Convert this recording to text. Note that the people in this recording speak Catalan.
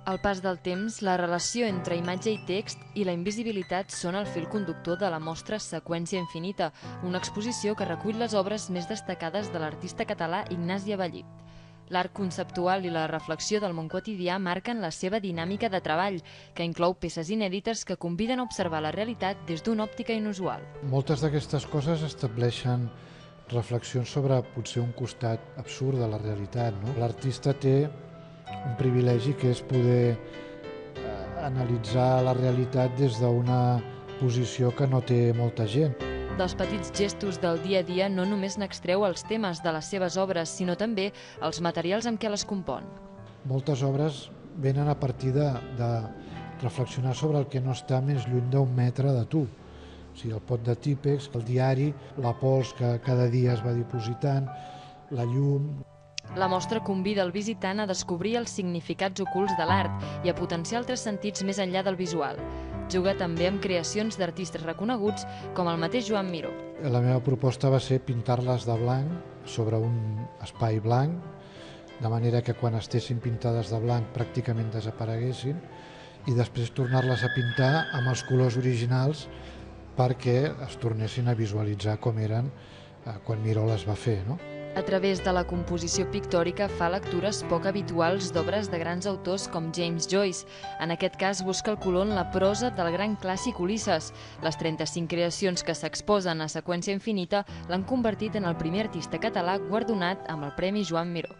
Al pas del temps, la relació entre imatge i text i la invisibilitat són el fil conductor de la mostra Seqüència infinita, una exposició que recull les obres més destacades de l'artista català Ignasi Abellí. L'art conceptual i la reflexió del món quotidià marquen la seva dinàmica de treball, que inclou peces inèdites que conviden a observar la realitat des d'una òptica inusual. Moltes d'aquestes coses estableixen reflexions sobre potser un costat absurd de la realitat. No? L'artista té un privilegi que és poder analitzar la realitat des d'una posició que no té molta gent. Dels petits gestos del dia a dia no només n'extreu els temes de les seves obres, sinó també els materials amb què les compon. Moltes obres venen a partir de reflexionar sobre el que no està més lluny d'un metre de tu. O sigui, el pot de típex, el diari, la pols que cada dia es va dipositant, la llum. La mostra convida el visitant a descobrir els significats ocults de l'art i a potenciar altres sentits més enllà del visual. Juga també amb creacions d'artistes reconeguts com el mateix Joan Miró. La meva proposta va ser pintar-les de blanc sobre un espai blanc, de manera que quan estessin pintades de blanc pràcticament desapareguessin, i després tornar-les a pintar amb els colors originals perquè es tornessin a visualitzar com eren quan Miró les va fer, no? A través de la composició pictòrica fa lectures poc habituals d'obres de grans autors com James Joyce. En aquest cas busca el color en la prosa del gran clàssic Ulisses. Les 35 creacions que s'exposen a Seqüència infinita l'han convertit en el primer artista català guardonat amb el Premi Joan Miró.